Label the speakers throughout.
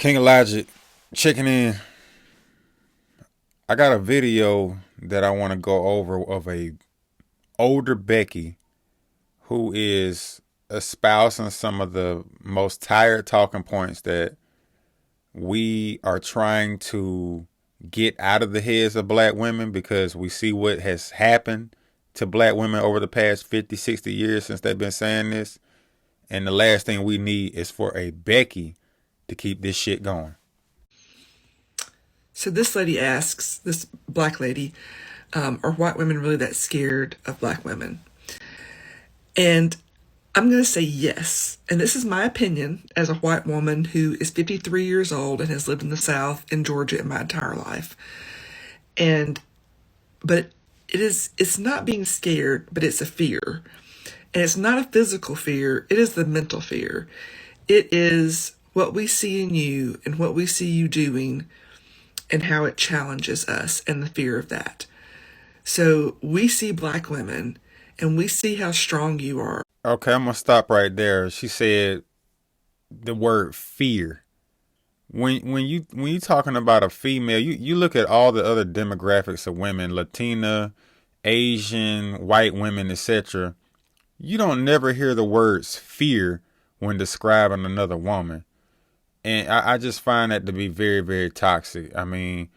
Speaker 1: King of Logic, checking in. I got a video that I want to go over of a older Becky who is espousing some of the most tired talking points that we are trying to get out of the heads of black women because we see what has happened to black women over the past 50, 60 years since they've been saying this. And the last thing we need is for a Becky to keep this shit going.
Speaker 2: So this lady asks, this black lady, are white women really that scared of black women? And I'm going to say yes. And this is my opinion as a white woman who is 53 years old and has lived in the South in Georgia in my entire life. But it's not being scared, but it's a fear. And it's not a physical fear, it is the mental fear. It is what we see in you and what we see you doing and how it challenges us and the fear of that. So we see black women and we see how strong you are.
Speaker 1: Okay, I'm gonna stop right there. She said the word fear. When you talking about a female, you look at all the other demographics of women, Latina, Asian, white women, etc. You don't never hear the words fear when describing another woman. And I just find that to be very, very toxic. I mean,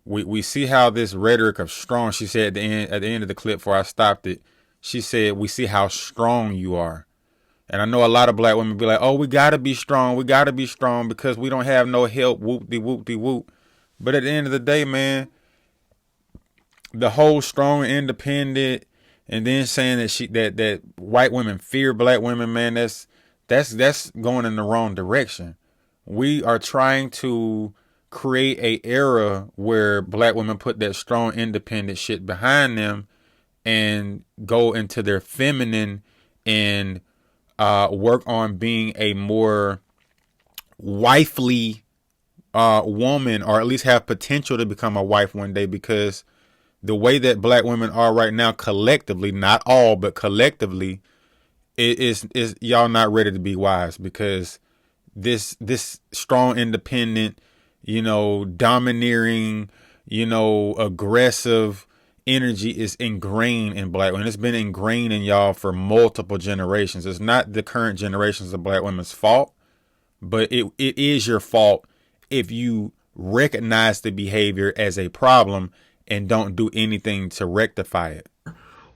Speaker 1: we see how this rhetoric of strong, she said at the end of the clip before I stopped it, she said, we see how strong you are. And I know a lot of black women be like, oh, we got to be strong. We got to be strong because we don't have no help. Whoop-de-whoop-de-whoop. But at the end of the day, man, the whole strong and independent and then saying that white women fear black women, man, that's going in the wrong direction. We are trying to create a era where black women put that strong independent shit behind them and go into their feminine and work on being a more wifely woman, or at least have potential to become a wife one day, because the way that black women are right now collectively, not all, but collectively, is y'all not ready to be wives, because this strong independent, domineering, aggressive energy is ingrained in black women. It's been ingrained in y'all for multiple generations. It's not the current generations of black women's fault, but it is your fault if you recognize the behavior as a problem and don't do anything to rectify it.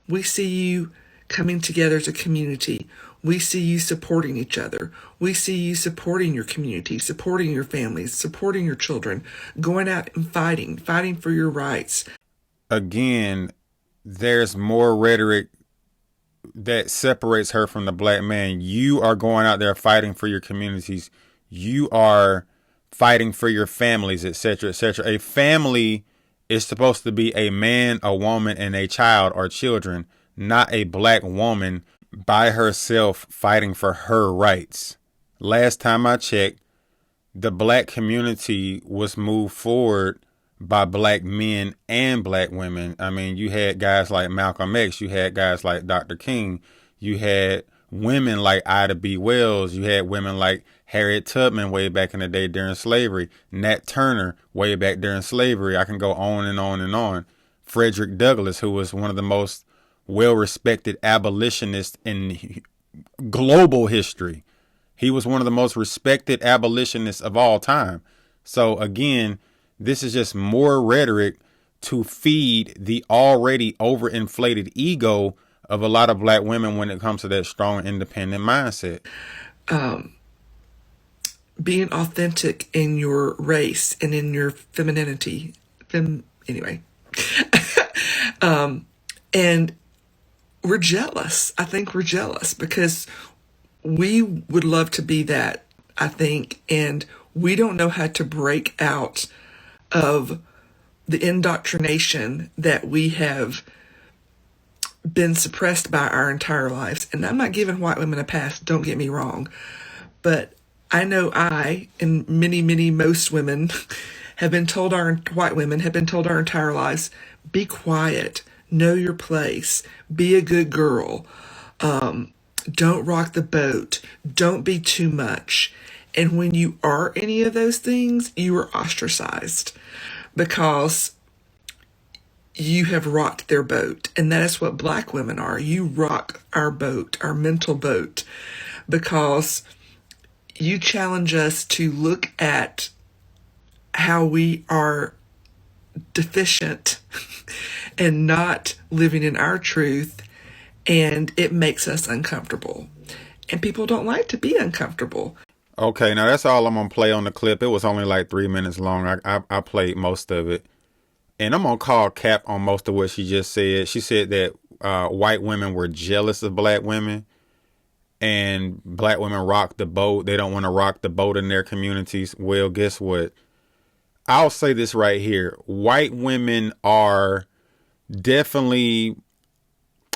Speaker 2: We see you coming together as a community. We see you supporting each other. We see you supporting your community, supporting your families, supporting your children, going out and fighting for your rights.
Speaker 1: Again, there's more rhetoric that separates her from the black man. You are going out there fighting for your communities. You are fighting for your families, etc., etc. A family is supposed to be a man, a woman, and a child or children, not a black woman by herself fighting for her rights. Last time I checked, the black community was moved forward by black men and black women. I mean, you had guys like Malcolm X, you had guys like Dr. King, you had women like Ida B. Wells, you had women like Harriet Tubman way back in the day during slavery, Nat Turner way back during slavery. I can go on and on and on. Frederick Douglass, who was one of the most well-respected abolitionists in global history. He was one of the most respected abolitionists of all time. So again, this is just more rhetoric to feed the already overinflated ego of a lot of black women when it comes to that strong, independent mindset.
Speaker 2: Being authentic in your race and in your femininity. Anyway. And we're jealous. I think we're jealous because we would love to be that, I think, and we don't know how to break out of the indoctrination that we have been suppressed by our entire lives. And I'm not giving white women a pass, don't get me wrong, but I know I, and most women, white women have been told our entire lives, be quiet, know your place, be a good girl, don't rock the boat, don't be too much. And when you are any of those things, you are ostracized because you have rocked their boat. And that is what Black women are. You rock our boat, our mental boat, because you challenge us to look at how we are deficient and not living in our truth, and it makes us uncomfortable. And people don't like to be uncomfortable.
Speaker 1: Okay, now that's all I'm gonna play on the clip. It was only like 3 minutes long. I played most of it, and I'm gonna call cap on most of what she just said. She said that white women were jealous of black women, and black women rock the boat. They don't want to rock the boat in their communities. Well, guess what? I'll say this right here. White women are definitely,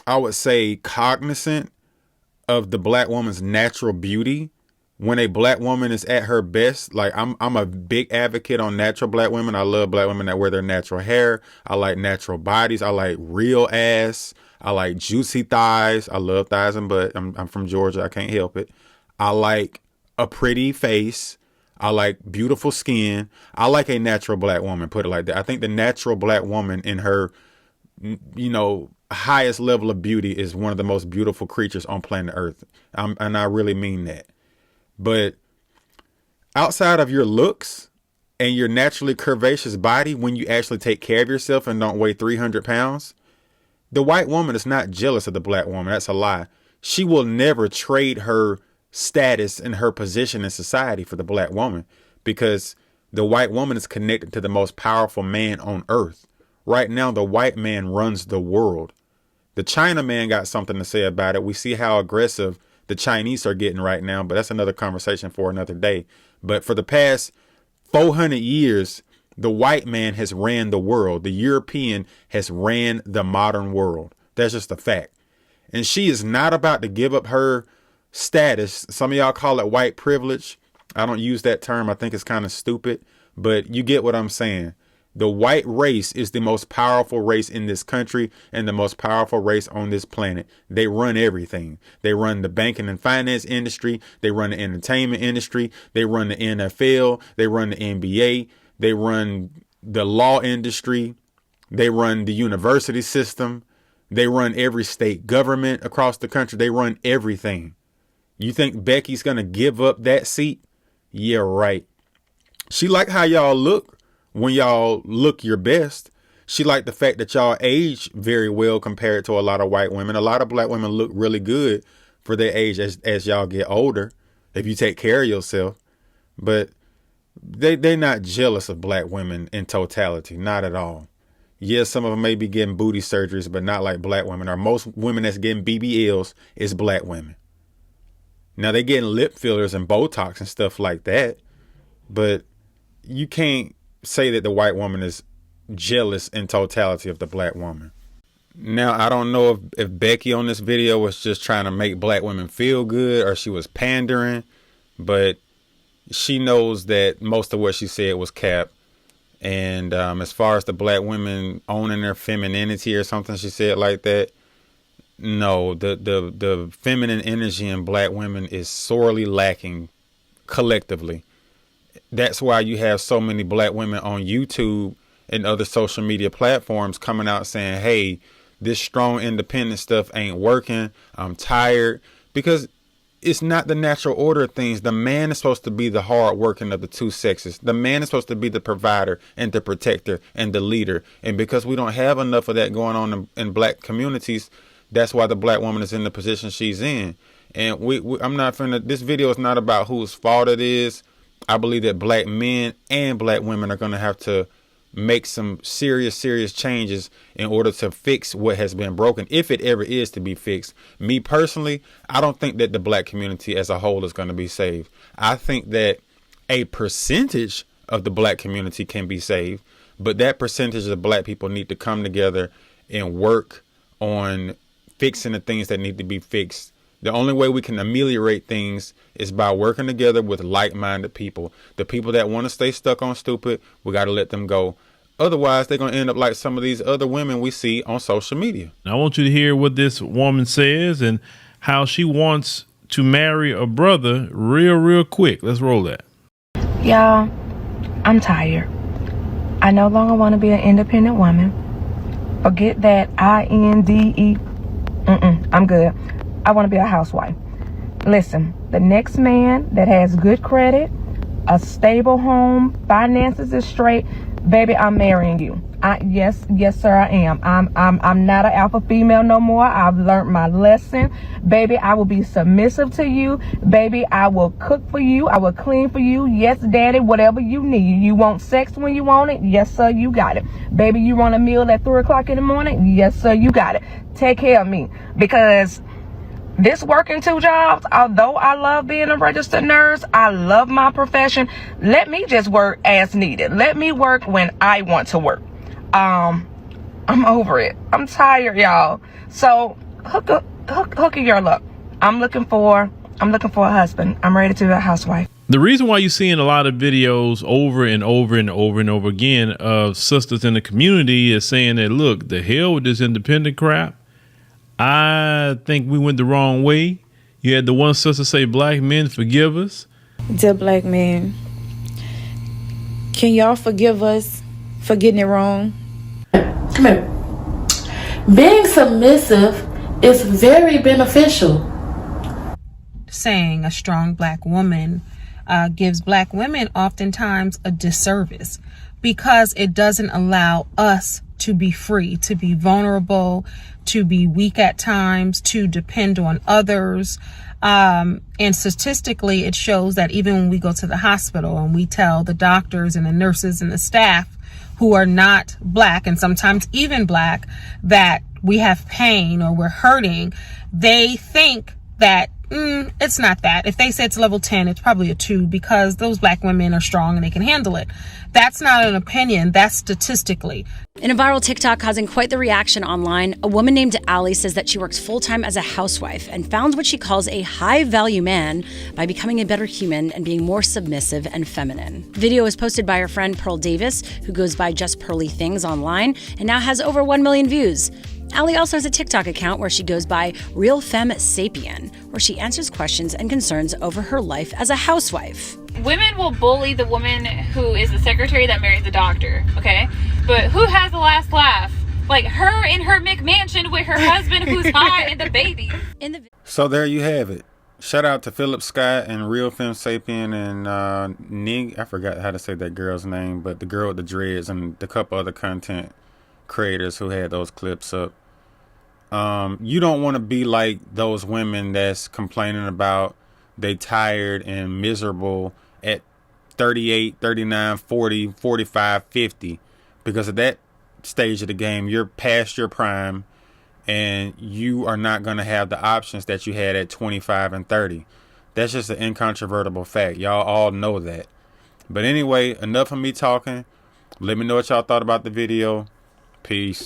Speaker 1: I would say, cognizant of the black woman's natural beauty. When a black woman is at her best, like I'm a big advocate on natural black women. I love black women that wear their natural hair. I like natural bodies. I like real ass. I like juicy thighs. I love thighs and butt. I'm from Georgia. I can't help it. I like a pretty face. I like beautiful skin. I like a natural black woman, put it like that. I think the natural black woman in her, highest level of beauty is one of the most beautiful creatures on planet Earth. And I really mean that. But outside of your looks and your naturally curvaceous body, when you actually take care of yourself and don't weigh 300 pounds, the white woman is not jealous of the black woman. That's a lie. She will never trade her status and her position in society for the black woman, because the white woman is connected to the most powerful man on earth. Right now, the white man runs the world. The China man got something to say about it. We see how aggressive the Chinese are getting right now, but that's another conversation for another day. But for the past 400 years, the white man has ran the world. The European has ran the modern world. That's just a fact. And she is not about to give up her status. Some of y'all call it white privilege. I don't use that term. I think it's kind of stupid, but you get what I'm saying. The white race is the most powerful race in this country and the most powerful race on this planet. They run everything. They run the banking and finance industry. They run the entertainment industry. They run the NFL. They run the NBA. They run the law industry. They run the university system. They run every state government across the country. They run everything. You think Becky's going to give up that seat? Yeah, right. She like how y'all look when y'all look your best. She like the fact that y'all age very well compared to a lot of white women. A lot of black women look really good for their age as y'all get older, if you take care of yourself. But they're not jealous of black women in totality. Not at all. Yes, some of them may be getting booty surgeries, but not like black women. Or most women that's getting BBLs is black women. Now they getting lip fillers and Botox and stuff like that, but you can't say that the white woman is jealous in totality of the black woman. Now, I don't know if Becky on this video was just trying to make black women feel good or she was pandering, but she knows that most of what she said was cap. And as far as the black women owning their femininity or something she said like that, no, the feminine energy in black women is sorely lacking collectively. That's why you have so many black women on YouTube and other social media platforms coming out saying, hey, this strong independent stuff ain't working. I'm tired. Because it's not the natural order of things. The man is supposed to be the hard working of the two sexes. The man is supposed to be the provider and the protector and the leader. And because we don't have enough of that going on in black communities, that's why the black woman is in the position she's in. And I'm not finna, this video is not about whose fault it is. I believe that black men and black women are going to have to make some serious changes in order to fix what has been broken, if it ever is to be fixed. Me personally, I don't think that the black community as a whole is going to be saved. I think that a percentage of the black community can be saved, but that percentage of black people need to come together and work on fixing the things that need to be fixed. The only way we can ameliorate things is by working together with like-minded people. The people that want to stay stuck on stupid, we got to let them go. Otherwise, they're going to end up like some of these other women we see on social media.
Speaker 3: I want you to hear what this woman says and how she wants to marry a brother real quick. Let's roll that.
Speaker 4: Y'all, I'm tired. I no longer want to be an independent woman. Forget that INDE. I'm good. I want to be a housewife. Listen, the next man that has good credit, a stable home, finances is straight, baby, I'm marrying you. Yes, sir, I am. I'm not an alpha female no more. I've learned my lesson. Baby, I will be submissive to you. Baby, I will cook for you. I will clean for you. Yes, daddy, whatever you need. You want sex when you want it? Yes, sir, you got it. Baby, you want a meal at 3 o'clock in the morning? Yes, sir, you got it. Take care of me. Because this working 2 jobs, although I love being a registered nurse, I love my profession. Let me just work as needed. Let me work when I want to work. I'm over it. I'm tired, y'all. So hook a girl up. I'm looking for a husband. I'm ready to be a housewife.
Speaker 3: The reason why you're seeing a lot of videos over and over again of sisters in the community is saying that, look, the hell with this independent crap. I think we went the wrong way. You had the one sister say, black men, forgive us.
Speaker 5: Dear black men, can y'all forgive us for getting it wrong?
Speaker 6: Come here. Being submissive is very beneficial.
Speaker 7: Saying a strong black woman gives black women oftentimes a disservice because it doesn't allow us to be free, to be vulnerable, to be weak at times, to depend on others. And statistically, it shows that even when we go to the hospital and we tell the doctors and the nurses and the staff who are not black, and sometimes even black, that we have pain or we're hurting, they think that it's not that. If they say it's level 10, it's probably a 2 because those black women are strong and they can handle it. That's not an opinion. That's statistically.
Speaker 8: In a viral TikTok causing quite the reaction online, a woman named Allie says that she works full-time as a housewife and found what she calls a high-value man by becoming a better human and being more submissive and feminine. The video was posted by her friend Pearl Davis, who goes by Just Pearly Things online, and now has over 1 million views. Allie also has a TikTok account where she goes by Real Femme Sapien, where she answers questions and concerns over her life as a housewife.
Speaker 9: Women will bully the woman who is the secretary that marries the doctor, okay? But who has the last laugh? Like her in her McMansion with her husband who's hot and the baby.
Speaker 1: So there you have it. Shout out to Philip Scott and Real Femme Sapien and Nig. I forgot how to say that girl's name, but the girl with the dreads and the couple other content creators who had those clips up. You don't want to be like those women that's complaining about they tired and miserable at 38, 39, 40, 45, 50, because at that stage of the game you're past your prime and you are not going to have the options that you had at 25 and 30. That's just an incontrovertible fact. Y'all all know that. But anyway, enough of me talking. Let me know what y'all thought about the video. Peace.